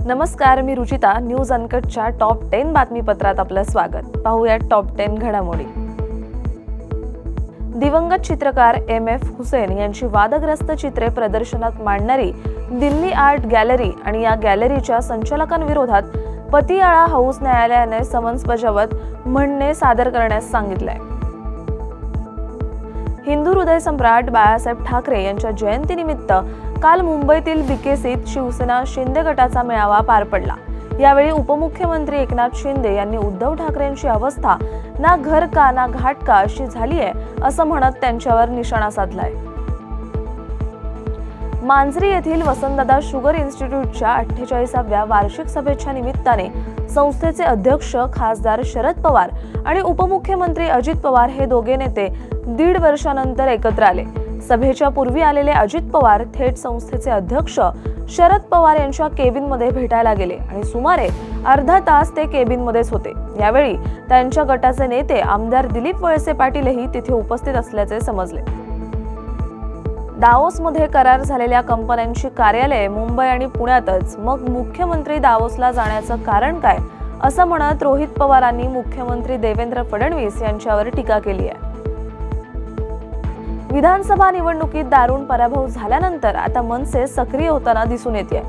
नमस्कार, मी Ruchita. News अनकटच्या top 10 बातमीपत्रात आपलं स्वागत. पाहूया टॉप 10 घडामोडी. दिवंगत चित्रकार MF हुसेन यांची वादग्रस्त चित्रे प्रदर्शनात मांडणारी दिल्ली आर्ट गॅलरी आणि या गॅलरीच्या संचालकांविरोधात पतियाळा हाऊस न्यायालयाने समन्स बजावत म्हणणे सादर करण्यास सांगितलंय. हिंदू हृदय सम्राट बाळासाहेब ठाकरे यांच्या जयंतीनिमित्त काल मुंबईतील BKCत शिवसेना शिंदे गटाचा मेळावा पार पडला. यावेळी उपमुख्यमंत्री एकनाथ शिंदे यांनी उद्धव ठाकरेंची अवस्था ना घर का ना घाट का अशी झाली आहे असं म्हणत त्यांच्यावर निशाणा साधलाय. मांजरी येथील वसंतदादा शुगर इन्स्टिट्यूटच्या 48व्या वार्षिक सभेच्या निमित्ताने संस्थेचे अध्यक्ष खासदार शरद पवार आणि उपमुख्यमंत्री अजित पवार हे दोघे नेते 1.5 वर्षानंतर एकत्र आले. सभेच्या पूर्वी आलेले अजित पवार थेट संस्थेचे अध्यक्ष शरद पवार यांच्या केबिनमध्ये भेटायला गेले आणि सुमारे अर्धा तास ते केबिनमध्येच होते. यावेळी त्यांच्या गटाचे नेते आमदार दिलीप वळसे पाटीलही तिथे उपस्थित असल्याचे समजले. दावोसमध्ये करार झालेल्या कंपन्यांची कार्यालये मुंबई आणि पुण्यातच, मग मुख्यमंत्री दावोसला जाण्याचं कारण काय असं म्हणत रोहित पवारांनी मुख्यमंत्री देवेंद्र फडणवीस यांच्यावर टीका केली आहे. विधानसभा निवडणुकीत दारुण पराभव झाल्यानंतर आता मनसे सक्रिय होताना दिसून येते.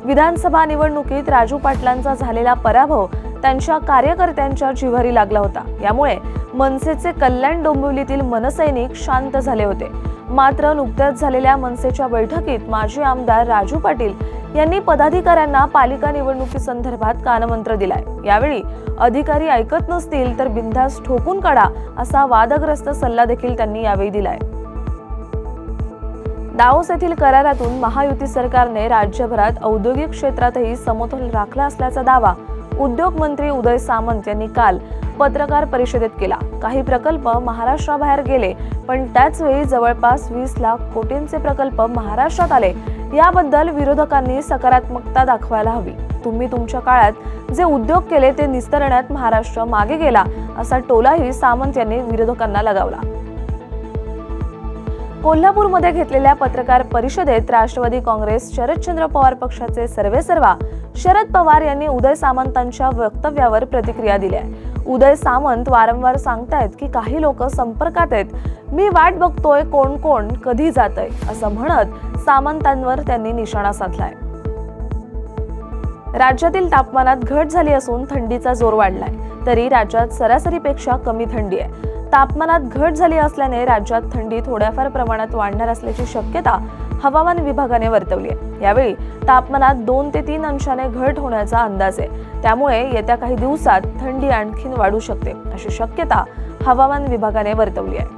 विधानसभा निवडणुकीत राजू पाटलांचा झालेला पराभव त्यांच्या कार्यकर्त्यांच्या जिव्हारी लागला होता. यामुळे मनसेचे कल्याण डोंबिवलीतील मनसैनिक शांत झाले होते. मात्र नुकत्याच झालेल्या मनसेच्या बैठकीत माजी आमदार राजू पाटील यांनी पदाधिकाऱ्यांना पालिका निवडणुकीसंदर्भात कानमंत्र दिलाय. यावेळी अधिकारी ऐकत नसतील तर बिनधास्त ठोकून काढा असा वादग्रस्त सल्ला देखील त्यांनी यावेळी दिलाय. दावोस येथील करारातून महायुती सरकारने राज्यभरात औद्योगिक क्षेत्रातही समतोल राखला असल्याचा दावा उद्योग मंत्री उदय सामंत यांनी काल पत्रकार परिषदेत केला. काही प्रकल्प महाराष्ट्राबाहेर गेले, पण त्याच वेळी जवळपास 20 लाख कोटींचे प्रकल्प महाराष्ट्रात आले. याबद्दल विरोधकांनी सकारात्मकता दाखवायला हवी. तुम्ही तुमच्या काळात जे उद्योग केले ते निस्तरण्यात महाराष्ट्र मागे गेला असा टोलाही सामंत यांनी विरोधकांना लगावला. कोल्हापूरमध्ये घेतलेल्या पत्रकार परिषदेत राष्ट्रवादी काँग्रेस शरदचंद्र पवार पक्षाचे सर्वेसर्वा शरद पवार यांनी उदय सामंतांच्या वक्तव्यावर प्रतिक्रिया दिली आहे. उदय सामंत वारंवार सांगतायत की काही लोक संपर्कात आहेत, मी वाट बघतोय कोण कोण कधी जातंय असं म्हणत सामंतांवर त्यांनी निशाणा साधलाय. राज्यातील तापमानात घट झाली असून थंडीचा जोर वाढलाय, तरी राज्यात सरासरीपेक्षा कमी थंडी आहे. तापमानात घट झाली असल्याने राज्यात थंडी थोड्याफार प्रमाणात वाढणार असल्याची शक्यता हवामान विभागाने वर्तवली आहे. यावेळी तापमानात 2 ते 3 अंशाने घट होण्याचा अंदाज आहे. त्यामुळे येत्या काही दिवसात थंडी आणखीन वाढू शकते अशी शक्यता हवामान विभागाने वर्तवली आहे.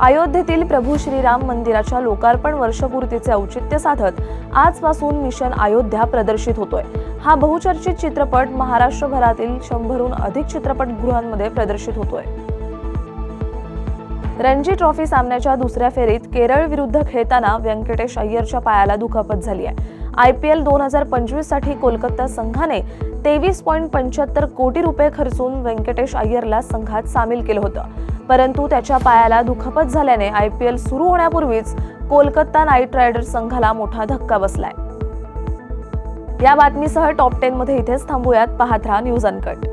अयोध्येतील प्रभू श्रीराम मंदिराच्या लोकार्पण वर्षपूर्तीचे औचित्य साधत आजपासून मिशन अयोध्या प्रदर्शित होतोय. हा बहुचर्चित चित्रपट महाराष्ट्रभरातील 100हून अधिक चित्रपटगृहांमध्ये प्रदर्शित होतोय. रणजी ट्रॉफी सामन्याच्या दुसऱ्या फेरीत केरळ विरुद्ध खेळताना व्यंकटेश अय्यरच्या पायाला दुखापत झाली आहे. IPL 2025 साठी कोलकाता संघाने 23.75 कोटी रुपये खर्चून व्यंकटेश अय्यरला संघात सामील केलं होतं. परंतु त्याच्या पायाला दुखापत झाल्याने IPL सुरू होण्यापूर्वीच कोलकाता नाईट रायडर्स संघाला मोठा धक्का बसलाय. या बातमीसह टॉप 10 मध्ये इथेच थांबूयात. पाहत रहा न्यूज अनकट.